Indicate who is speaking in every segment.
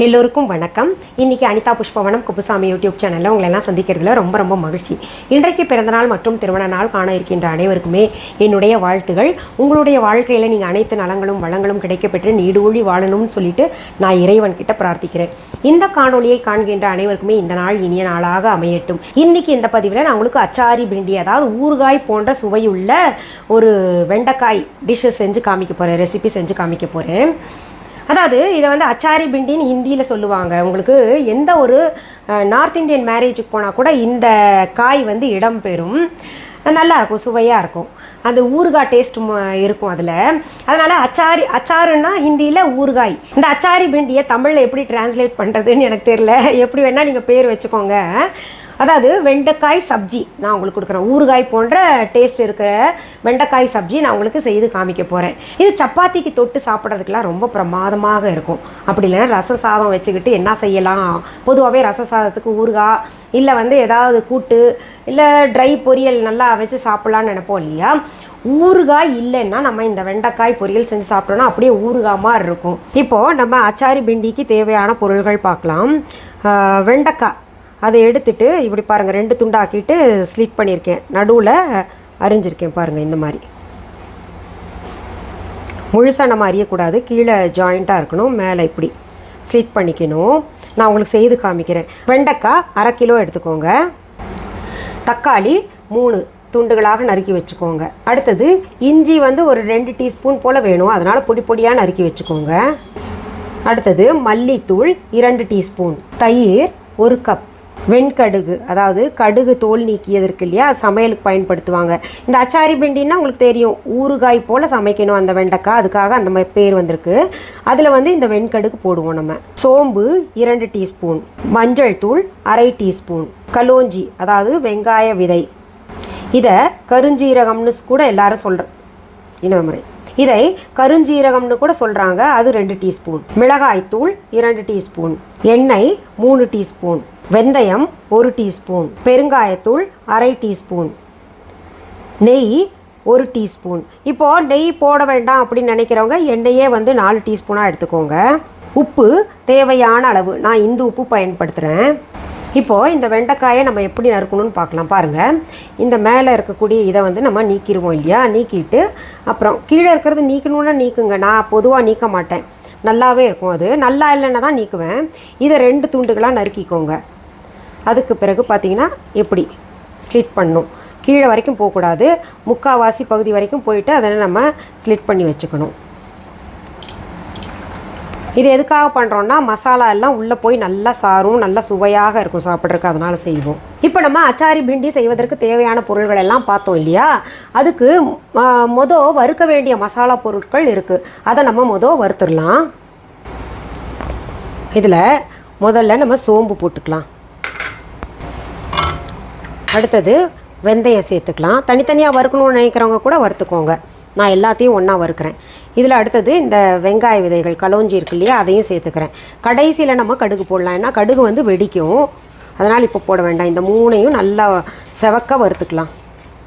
Speaker 1: எல்லோருக்கும் வணக்கம். இன்றைக்கி அனிதா புஷ்பவனம்குப்புசாமி யூடியூப் சேனலில் உங்களை எல்லாம் சந்திக்கிறதுல ரொம்ப ரொம்ப மகிழ்ச்சி. இன்றைக்கு பிறந்தநாள் மற்றும் திருமண நாள் காண இருக்கின்ற அனைவருக்குமே என்னுடைய வாழ்த்துகள். உங்களுடைய வாழ்க்கையில் நீங்கள் அனைத்து நலங்களும் வளங்களும் கிடைக்கப்பெற்று நீடூழி வாழணும்னு சொல்லிட்டு நான் இறைவன்கிட்ட பிரார்த்திக்கிறேன். இந்த காணொலியை காண்கின்ற அனைவருக்குமே இந்த நாள் இனிய நாளாக அமையட்டும். இன்றைக்கி இந்த பதிவில் நான் உங்களுக்கு அச்சாரி பிண்டி, அதாவது ஊறுகாய் போன்ற சுவையுள்ள ஒரு வெண்டைக்காய் டிஷ்ஷு செஞ்சு காமிக்க போகிறேன், ரெசிபி செஞ்சு காமிக்க போகிறேன். அதாவது இதை வந்து அச்சாரி பிண்டின்னு ஹிந்தியில் சொல்லுவாங்க. உங்களுக்கு எந்த ஒரு நார்த் இந்தியன் மேரேஜுக்கு போனால் கூட இந்த காய் வந்து இடம்பெறும். நல்லாயிருக்கும், சுவையாக இருக்கும், அந்த ஊறுகாய் டேஸ்ட் இருக்கும் அதில். அதனால் அச்சாருன்னா ஹிந்தியில் ஊறுகாய். இந்த அச்சாரி பிண்டியை தமிழில் எப்படி டிரான்ஸ்லேட் பண்ணுறதுன்னு எனக்கு தெரியல. எப்படி வேணால் நீங்கள் பேர் வச்சுக்கோங்க. அதாவது வெண்டைக்காய் சப்ஜி நான் உங்களுக்கு கொடுக்குறேன். ஊறுகாய் போன்ற டேஸ்ட் இருக்கிற வெண்டைக்காய் சப்ஜி நான் உங்களுக்கு செய்து காமிக்க போகிறேன். இது சப்பாத்திக்கு தொட்டு சாப்பிட்றதுக்கெலாம் ரொம்ப பிரமாதமாக இருக்கும். அப்படி இல்லைன்னா ரச சாதம் வச்சுக்கிட்டு என்ன செய்யலாம், பொதுவாகவே ரச சாதத்துக்கு ஊறுகாய் இல்லை வந்து ஏதாவது கூட்டு இல்லை ட்ரை பொரியல் நல்லா வச்சு சாப்பிட்லான்னு நினைப்போம் இல்லையா. ஊறுகாய் இல்லைன்னா நம்ம இந்த வெண்டைக்காய் பொரியல் செஞ்சு சாப்பிட்டோன்னா அப்படியே ஊறுகாய் மாதிரி இருக்கும். இப்போது நம்ம அச்சாரி பிண்டிக்கு தேவையான பொருள்கள் பார்க்கலாம். வெண்டைக்காய் அதை எடுத்துட்டு இப்படி பாருங்கள், 2 துண்டாக்கிட்டு ஸ்லிட் பண்ணியிருக்கேன், நடுவில் அரிஞ்சிருக்கேன் பாருங்கள். இந்த மாதிரி முழுசாக நம்ம அறியக்கூடாது, கீழே ஜாயிண்ட்டாக இருக்கணும், மேலே இப்படி ஸ்லிட் பண்ணிக்கணும். நான் உங்களுக்கு செய்து காமிக்கிறேன். வெண்டைக்காய் 1/2 கிலோ எடுத்துக்கோங்க. தக்காளி 3 துண்டுகளாக நறுக்கி வச்சுக்கோங்க. அடுத்தது இஞ்சி வந்து ஒரு 2 டீஸ்பூன் போல் வேணும், அதனால் பொடி பொடியாக நறுக்கி வச்சுக்கோங்க. அடுத்தது மல்லித்தூள் 2 டீஸ்பூன், தயிர் 1 கப், வெண்கடுகு, அதாவது கடுகு தோல் நீக்கியதற்கு இல்லையா, சமையலுக்கு பயன்படுத்துவாங்க. இந்த அச்சாரி பிண்டின்னா உங்களுக்கு தெரியும், ஊறுகாய் போல் சமைக்கணும் அந்த வெண்டைக்காய், அதுக்காக அந்த மாதிரி பேர் வந்திருக்கு. அதில் வந்து இந்த வெண்கடுகு போடுவோம் நம்ம. சோம்பு 2 டீஸ்பூன், மஞ்சள் தூள் 1/2 டீஸ்பூன், கலோஞ்சி அதாவது வெங்காய விதை, இதை கருஞ்சீரகம்னு கூட எல்லாரும் சொல்கிறேன், இன்னொரு முறை இதை கருஞ்சீரகம்னு கூட சொல்கிறாங்க, அது 2 டீஸ்பூன், மிளகாய்த்தூள் 2 டீஸ்பூன், எண்ணெய் 3 டீஸ்பூன், வெந்தயம் 1 டீஸ்பூன், பெருங்காயத்தூள் 1/2 டீஸ்பூன், நெய் 1 டீஸ்பூன். இப்போது நெய் போட வேண்டாம் அப்படின்னு நினைக்கிறவங்க எண்ணெயே வந்து 4 டீஸ்பூனாக எடுத்துக்கோங்க. உப்பு தேவையான அளவு, நான் இந்த உப்பு பயன்படுத்துகிறேன். இப்போது இந்த வெண்டைக்காயை நம்ம எப்படி நறுக்கணும்னு பார்க்கலாம். பாருங்கள், இந்த மேலே இருக்கக்கூடிய இதை வந்து நம்ம நீக்கிடுவோம் இல்லையா. நீக்கிட்டு அப்புறம் கீழே இருக்கிறது நீக்கணுன்னா நீக்குங்க, நான் பொதுவாக நீக்க மாட்டேன், நல்லாவே இருக்கும். அது நல்லா இல்லைன்னா தான் நீக்குவேன். இதை 2 துண்டுகளாக நறுக்கிக்கோங்க. அதுக்கு பிறகு பார்த்திங்கன்னா எப்படி ஸ்லிட் பண்ணணும், கீழே வரைக்கும் போகக்கூடாது, முக்கால்வாசி பகுதி வரைக்கும் போயிட்டு அதை நம்ம ஸ்லிட் பண்ணி வச்சுக்கணும். இது எதுக்காக பண்ணுறோன்னா மசாலா எல்லாம் உள்ளே போய் நல்லா சாரும், நல்லா சுவையாக இருக்கும் சாப்பிட்றதுக்கு, அதனால் செய்வோம். இப்போ நம்ம அச்சாரி பிண்டி செய்வதற்கு தேவையான பொருள்கள் எல்லாம் பார்த்தோம் இல்லையா. அதுக்கு வறுக்க வேண்டிய மசாலா பொருட்கள் இருக்குது, அதை நம்ம வறுத்துடலாம். இதில் முதல்ல நம்ம சோம்பு போட்டுக்கலாம். அடுத்தது வெந்தயம் சேர்த்துக்கலாம். தனித்தனியாக வறுக்கணும்னு நினைக்கிறவங்க கூட வறுத்துக்கோங்க, நான் எல்லாத்தையும் ஒன்றா வறுக்கிறேன். இதில் அடுத்தது இந்த வெங்காய விதைகள் கலோஞ்சி இருக்கு இல்லையா, அதையும் சேர்த்துக்கிறேன். கடைசியில் நம்ம கடுகு போடலாம், ஏன்னா கடுகு வந்து வெடிக்கும், அதனால் இப்போ போட வேண்டாம். இந்த 3ஐயும் நல்லா செவக்க வறுத்துக்கலாம்.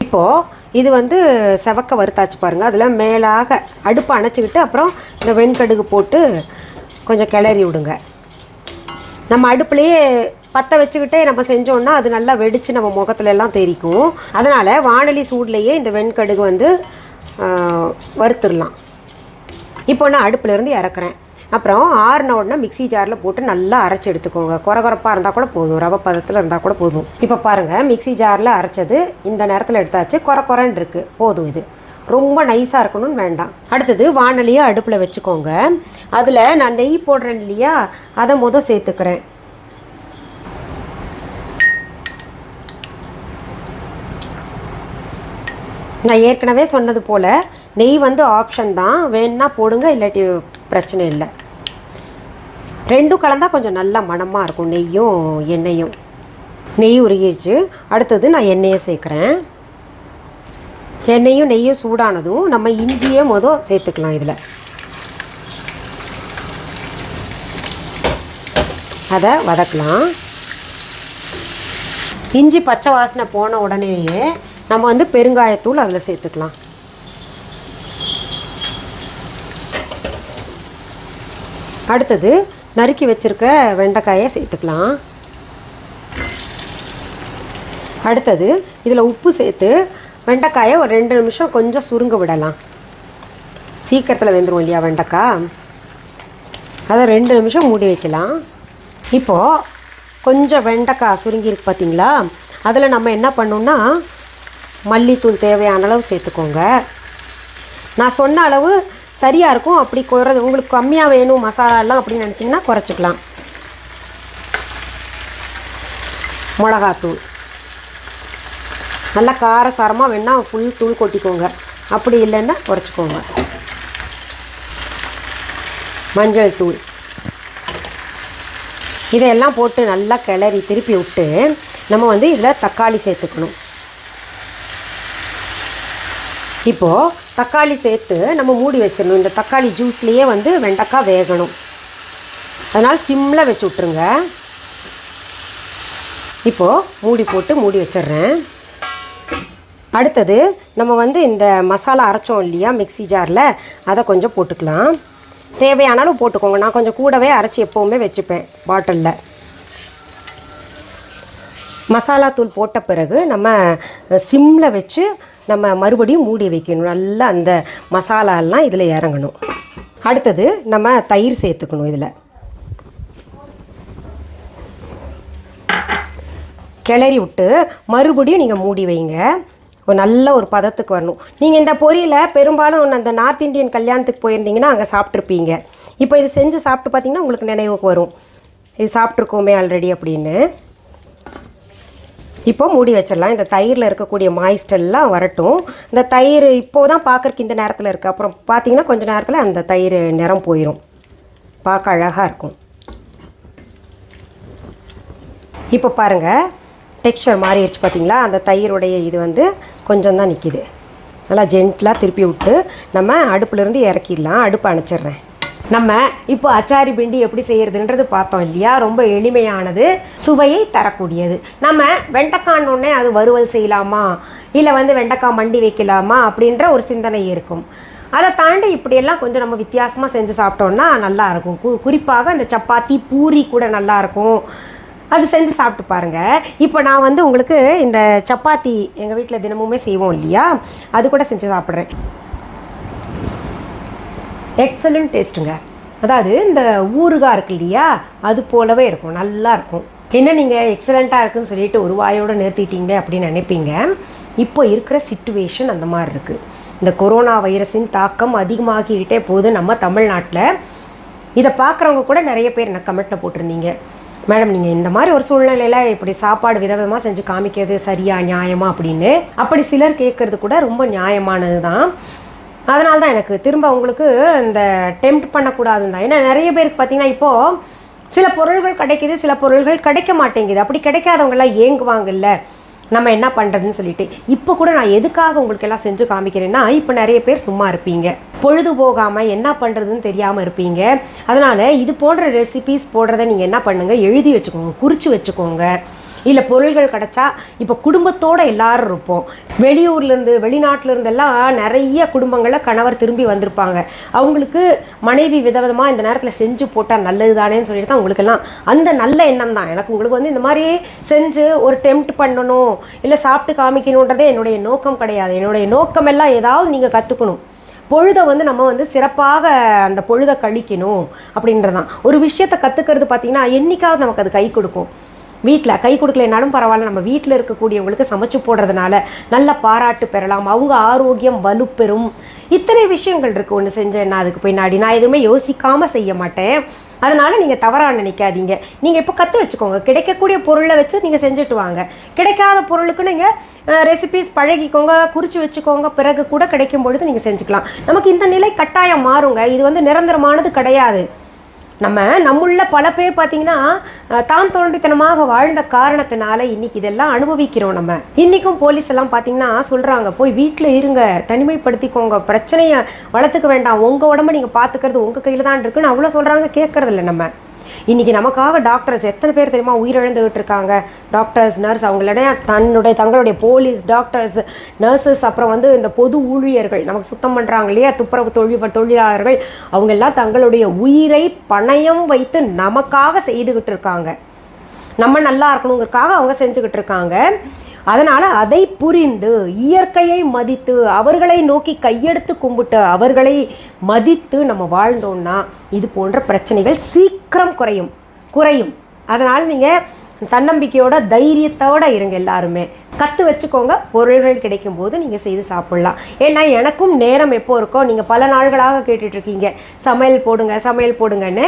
Speaker 1: இப்போது இது வந்து செவக்க வறுத்தாச்சு பாருங்கள். அதில் மேலாக அடுப்பை அணைச்சிக்கிட்டு அப்புறம் இந்த வெண்கடுகு போட்டு கொஞ்சம் கிளறி விடுங்க. நம்ம அடுப்புலேயே பற்ற வச்சுக்கிட்டே நம்ம செஞ்சோன்னா அது நல்லா வெடித்து நம்ம முகத்துல எல்லாம் தெரிக்கும். அதனால் வாணலி சூட்லேயே இந்த வெண்கடுகு வந்து வறுத்துடலாம். இப்போ நான் அடுப்புலேருந்து இறக்குறேன். அப்புறம் ஆறுன உடனே மிக்ஸி ஜாரில் போட்டு நல்லா அரைச்சி எடுத்துக்கோங்க. குறகுறப்பாக இருந்தால் கூட போதும், ரவை பதத்தில் இருந்தால் கூட போதும். இப்போ பாருங்கள், மிக்ஸி ஜாரில் அரைச்சது இந்த நேரத்தில் எடுத்தாச்சு. குறன்னு இருக்குது, போதும். இது ரொம்ப நைஸாக இருக்கணும்னு வேண்டாம். அடுத்தது வாணலியை அடுப்பில் வச்சுக்கோங்க. அதில் நான் நெய் போடுறேன் இல்லையா, அதை சேர்த்துக்கிறேன். நான் ஏற்கனவே சொன்னது போல் நெய் வந்து ஆப்ஷன் தான், வேணுன்னா போடுங்க, இல்லாட்டி பிரச்சனை இல்லை. 2 கலந்தால் கொஞ்சம் நல்லா மணமாக இருக்கும், நெய்யும் எண்ணெயும். நெய் உருகிடுச்சு. அடுத்தது நான் எண்ணெயை சேர்க்குறேன். எண்ணெயும் நெய்யும் சூடானதும் நம்ம இஞ்சியை சேர்த்துக்கலாம். இதில் அதை வதக்கலாம். இஞ்சி பச்சை வாசனை போன உடனேயே நம்ம வந்து பெருங்காயத்தூள் அதில் சேர்த்துக்கலாம். அடுத்தது நறுக்கி வச்சுருக்க வெண்டைக்காயை சேர்த்துக்கலாம். அடுத்தது இதில் உப்பு சேர்த்து வெண்டைக்காயை ஒரு 2 நிமிஷம் கொஞ்சம் சுருங்க விடலாம். சீக்கிரத்தில் வெந்துடும் இல்லையா வெண்டைக்காய், அதை 2 நிமிஷம் மூடி வைக்கலாம். இப்போது கொஞ்சம் வெண்டைக்காய் சுருங்கிருக்கு பார்த்தீங்களா, அதில் நம்ம என்ன பண்ணோம்னா மல்லித்தூள் தேவையான அளவு சேர்த்துக்கோங்க. நான் சொன்ன அளவு சரியாக இருக்கும். அப்படி உங்களுக்கு கம்மியாக வேணும் மசாலாலாம் அப்படின்னு நினச்சிங்கன்னா குறைச்சிக்கலாம். மிளகாத்தூள் நல்லா காரசாரமாக வேணால் ஃபுல் தூள் கொட்டிக்கோங்க, அப்படி இல்லைன்னா குறைச்சிக்கோங்க. மஞ்சள் தூள் இதையெல்லாம் போட்டு நல்லா கிளறி திருப்பி விட்டு நம்ம இதில் தக்காளி சேர்த்துக்கணும். இப்போது தக்காளி சேர்த்து நம்ம மூடி வச்சிடணும். இந்த தக்காளி ஜூஸ்லேயே வெண்டைக்காய் வேகணும். அதனால் சிம்மில் வச்சு விட்ருங்க. இப்போது மூடி போட்டு மூடி வச்சிட்றேன். அடுத்தது நம்ம இந்த மசாலா அரைச்சோம் இல்லையா மிக்ஸி ஜாரில், அதை கொஞ்சம் போட்டுக்கலாம். தேவையானாலும் போட்டுக்கோங்க. நான் கொஞ்சம் கூடவே அரைச்சி எப்போவுமே வச்சுப்பேன் பாட்டிலில். மசாலா தூள் போட்ட பிறகு நம்ம சிம்மில் வச்சு நம்ம மறுபடியும் மூடி வைக்கணும். நல்லா அந்த மசாலாலாம் இதில் இறங்கணும். அடுத்தது நம்ம தயிர் சேர்த்துக்கணும். இதில் கிளறி விட்டு மறுபடியும் நீங்கள் மூடி வைங்க. ஒரு நல்ல ஒரு பதத்துக்கு வரணும். நீங்கள் இந்த பொரியலை பெரும்பாலும் அந்த நார்த் இந்தியன் கல்யாணத்துக்கு போயிருந்தீங்கன்னா அங்கே சாப்பிட்ருப்பீங்க. இப்போ இது செஞ்சு சாப்பிட்டு பார்த்தீங்கன்னா உங்களுக்கு நினைவுக்கு வரும், இது சாப்பிட்ருக்கோமே ஆல்ரெடி அப்படின்னு. இப்போ மூடி வச்சிடலாம். இந்த தயிரில் இருக்கக்கூடிய மாய்ஸ்டெல்லாம் வரட்டும். இந்த தயிர் இப்போது தான் பார்க்குறக்கு இந்த நேரத்தில் இருக்குது. அப்புறம் பார்த்தீங்கன்னா கொஞ்சம் நேரத்தில் அந்த தயிர் நிறம் போயிடும், பார்க்க அழகாக இருக்கும். இப்போ பாருங்கள் டெக்ஸ்சர் மாறிடுச்சு பார்த்தீங்களா. அந்த தயிருடைய இது கொஞ்சம் தான் நிற்கிது. நல்லா ஜென்டலாக திருப்பி விட்டு நம்ம அடுப்புலேருந்து இறக்கிடலாம். அடுப்பு அணைச்சிட்றேன். நம்ம இப்போ அச்சாரி பிண்டி எப்படி செய்கிறதுன்றது பார்த்தோம் இல்லையா. ரொம்ப எளிமையானது, சுவையை தரக்கூடியது. நம்ம வெண்டைக்காய்னோடனே அது வறுவல் செய்யலாமா இல்லை வெண்டைக்காய் மண்டி வைக்கலாமா அப்படின்ற ஒரு சிந்தனை இருக்கும். அதை தாண்டி இப்படியெல்லாம் கொஞ்சம் நம்ம வித்தியாசமாக செஞ்சு சாப்பிட்டோன்னா நல்லாயிருக்கும். குறிப்பாக இந்த சப்பாத்தி பூரி கூட நல்லாயிருக்கும். அது செஞ்சு சாப்பிட்டு பாருங்கள். இப்போ நான் உங்களுக்கு இந்த சப்பாத்தி எங்கள் வீட்டில் தினமுமே செய்வோம் இல்லையா, அது கூட செஞ்சு சாப்பிட்றேன். எக்ஸலண்ட் டேஸ்ட்டுங்க. அதாவது இந்த ஊறுகாய் இருக்கு இல்லையா, அது போலவே இருக்கும், நல்லாயிருக்கும். என்ன நீங்கள் எக்ஸலண்ட்டாக இருக்குன்னு சொல்லிட்டு ஒரு வாயோடு நிறுத்திட்டீங்க அப்படின்னு நினைப்பீங்க. இப்போ இருக்கிற சிச்சுவேஷன் அந்த மாதிரி இருக்குது. இந்த கொரோனா வைரஸின் தாக்கம் அதிகமாகிக்கிட்டே போகுது நம்ம தமிழ்நாட்டில். இதை பார்க்குறவங்க கூட நிறைய பேர் எனக்கு கமெண்ட்டில் போட்டிருந்தீங்க, மேடம் நீங்கள் இந்த மாதிரி ஒரு சூழ்நிலையில் இப்படி சாப்பாடு விதவிதமாக செஞ்சு காமிக்கிறது சரியா நியாயமா அப்படின்னு. அப்படி சிலர் கேட்குறது கூட ரொம்ப நியாயமானது தான். அதனால தான் எனக்கு திரும்ப உங்களுக்கு இந்த டெம்ப்ட் பண்ணக்கூடாதுன்னு தான். ஏன்னா நிறைய பேருக்கு பார்த்தீங்கன்னா இப்போது சில பொருள்கள் கிடைக்கிது, சில பொருள்கள் கிடைக்க மாட்டேங்குது. அப்படி கிடைக்காதவங்கெல்லாம் ஏங்குவாங்கல்ல, நம்ம என்ன பண்ணுறதுன்னு சொல்லிட்டு. இப்போ கூட நான் எதுக்காக உங்களுக்கு எல்லாம் செஞ்சு காமிக்கிறேன்னா, இப்போ நிறைய பேர் சும்மா இருப்பீங்க, பொழுது போகாமல் என்ன பண்ணுறதுன்னு தெரியாமல் இருப்பீங்க. அதனால் இது போன்ற ரெசிபீஸ் போடுறத நீங்கள் என்ன பண்ணுங்கள், எழுதி வச்சுக்கோங்க, குறித்து வச்சுக்கோங்க. இல்லை பொருள்கள் கிடச்சா இப்போ குடும்பத்தோடு எல்லோரும் இருப்போம். வெளியூர்லேருந்து வெளிநாட்டிலேருந்தெல்லாம் நிறைய குடும்பங்களில் கணவர் திரும்பி வந்திருப்பாங்க. அவங்களுக்கு மனைவி விதவிதமாக இந்த நேரத்தில் செஞ்சு போட்டால் நல்லது தானேன்னு சொல்லிட்டு தான் உங்களுக்கெல்லாம் அந்த நல்ல எண்ணம் தான். எனக்கு உங்களுக்கு இந்த மாதிரி செஞ்சு ஒரு டெம்ப்ட் பண்ணணும் இல்லை சாப்பிட்டு காமிக்கணுன்றதே என்னுடைய நோக்கம் கிடையாது. என்னுடைய நோக்கமெல்லாம் ஏதாவது நீங்கள் கற்றுக்கணும், பொழுதை நம்ம சிறப்பாக அந்த பொழுதை கழிக்கணும் அப்படின்றதான். ஒரு விஷயத்தை கற்றுக்கிறது பார்த்திங்கன்னா என்றைக்காவது நமக்கு அது கை கொடுக்கும். வீட்டில் கை கொடுக்கலைனாலும் பரவாயில்ல, நம்ம வீட்டில் இருக்கக்கூடியவங்களுக்கு சமைச்சு போடுறதுனால நல்ல பாராட்டு பெறலாம், அவங்க ஆரோக்கியம் வலுப்பெறும். இத்தனை விஷயங்கள் இருக்குது ஒன்று செஞ்சேன்னா அதுக்கு பின்னாடி. நான் எதுவுமே யோசிக்காமல் செய்ய மாட்டேன். அதனால் நீங்கள் தவறாக நினைக்காதீங்க. நீங்கள் இப்போ கற்று வச்சுக்கோங்க, கிடைக்கக்கூடிய பொருளை வச்சு நீங்கள் செஞ்சுட்டு வாங்க. கிடைக்காத பொருளுக்கு நீங்கள் ரெசிபீஸ் பழகிக்கோங்க, குறித்து வச்சுக்கோங்க. பிறகு கூட கிடைக்கும் பொழுது நீங்கள் செஞ்சுக்கலாம். நமக்கு இந்த நிலை கட்டாயம் மாறுங்க. இது நிரந்தரமானது கிடையாது. நம்முள்ள பல பேர் பார்த்தீங்கன்னா தான் தோன்றித்தனமாக வாழ்ந்த காரணத்தினால இன்னைக்கு இதெல்லாம் அனுபவிக்கிறோம். நம்ம இன்றைக்கும் போலீஸ் எல்லாம் பார்த்தீங்கன்னா சொல்கிறாங்க, போய் வீட்டில் இருங்க, தனிமைப்படுத்திக்கோங்க, பிரச்சனையை வளர்த்துக்க வேண்டாம், உங்கள் உடம்பை நீங்கள் பார்த்துக்கிறது உங்கள் கையில் தான் இருக்குன்னு அவ்வளோ சொல்கிறாங்க. கேட்கறதில்ல நம்ம. இன்றைக்கி நமக்காக டாக்டர்ஸ் எத்தனை பேர் தெரியுமா உயிரிழந்துகிட்டு இருக்காங்க. டாக்டர்ஸ், நர்ஸ், அவங்களுடைய தங்களுடைய போலீஸ், டாக்டர்ஸ், நர்சஸ், அப்புறம் வந்து இந்த பொது ஊழியர்கள் நமக்கு சுத்தம் பண்ணுறாங்க இல்லையா, துப்புரவு தொழிலாளர்கள், அவங்கெல்லாம் தங்களுடைய உயிரை பணயம் வைத்து நமக்காக செய்துக்கிட்டு இருக்காங்க. நம்ம நல்லா இருக்கணுங்கிறதுக்காக அவங்க செஞ்சுக்கிட்டு இருக்காங்க. அதனால் அதை புரிந்து இயற்கையை மதித்து அவர்களை நோக்கி கையெடுத்து கும்பிட்டு அவர்களை மதித்து நம்ம வாழ்ந்தோம்னா இது போன்ற பிரச்சனைகள் சீக்கிரம் குறையும். அதனால் நீங்கள் தன்னம்பிக்கையோட தைரியத்தோடு இருங்க. எல்லாருமே கற்று வச்சுக்கோங்க. பொருள்கள் கிடைக்கும் போது நீங்கள் செய்து சாப்பிட்லாம். ஏன்னா எனக்கும் நேரம் எப்போ இருக்கோ, நீங்கள் பல நாள்களாக கேட்டுட்ருக்கீங்க சமையல் போடுங்கன்னு.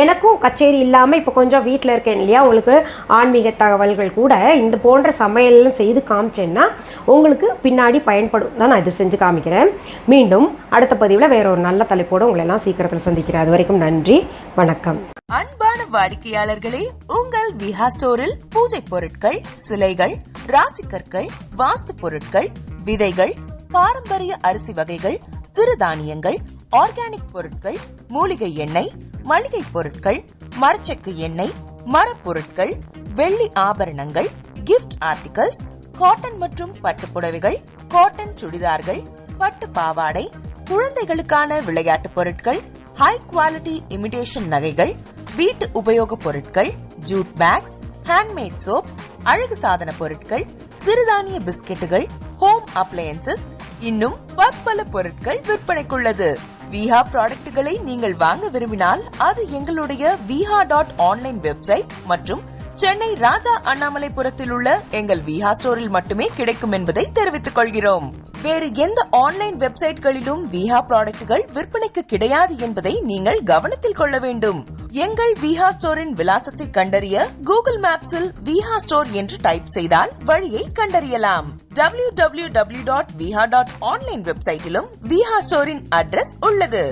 Speaker 1: எனக்கும் கச்சேரி இல்லாமல் இப்போ கொஞ்சம் வீட்டில் இருக்கேன் இல்லையா, உங்களுக்கு ஆன்மீக தகவல்கள் கூட இந்த போன்ற சமையலும் செய்து காமிச்சேன்னா உங்களுக்கு பின்னாடி பயன்படும் தான் நான் இது செஞ்சு காமிக்கிறேன். மீண்டும் அடுத்த பதிவில் வேற ஒரு நல்ல தலைப்போடு உங்களை எல்லாம் சீக்கிரத்தில் சந்திக்கிறேன். அது வரைக்கும் நன்றி, வணக்கம்.
Speaker 2: அன்பான வாடிக்கையாளர்களே, உங்கள் விஹா ஸ்டோரில் பூஜை பொருட்கள், சிலைகள், ராசிக்கற்கள், வாஸ்து பொருட்கள், விதைகள், பாரம்பரிய அரிசி வகைகள், சிறுதானியங்கள், ஆர்கானிக் பொருட்கள், மூலிகை எண்ணெய், மளிகை பொருட்கள், மரச்செக்கு எண்ணெய், மரப்பொருட்கள், வெள்ளி ஆபரணங்கள், கிஃப்ட் ஆர்டிகல்ஸ், காட்டன் மற்றும் பட்டு புடவைகள், காட்டன் சுடிதார்கள், பட்டு பாவாடை, குழந்தைகளுக்கான விளையாட்டு பொருட்கள், ஹை குவாலிட்டி இமிடேஷன் நகைகள், வீட்டு உபயோக பொருட்கள், ஜூட் பேக்ஸ், ஹேண்ட்மேட் சோப்ஸ், அழகு சாதன பொருட்கள், சிறுதானிய பிஸ்கெட்டுகள், ஹோம் அப்ளையன்சஸ், இன்னும் பற்பல பொருட்கள் விற்பனைக்குள்ளது. விஹா ப்ராடக்ட்களை நீங்கள் வாங்க விரும்பினால் அது எங்களுடைய viha.online வெப்சைட் மற்றும் சென்னை ராஜா அண்ணாமலைபுரத்தில் உள்ள எங்கள் விஹா ஸ்டோரில் மட்டுமே கிடைக்கும் என்பதை தெரிவித்துக் கொள்கிறோம். வேறு எந்த ஆன்லைன் வெப்சைட்களிலும் விஹா ப்ராடக்ட்கள் விற்பனைக்கு கிடையாது என்பதை நீங்கள் கவனத்தில் கொள்ள வேண்டும். எங்கள் விஹா ஸ்டோரின் விலாசத்தை கண்டறிய கூகுள் மேப்ஸில் விஹா ஸ்டோர் என்று டைப் செய்தால் வழியை கண்டறியலாம். www.viha.online வெப்சைட்டிலும் விஹா ஸ்டோரின் அட்ரஸ் உள்ளது.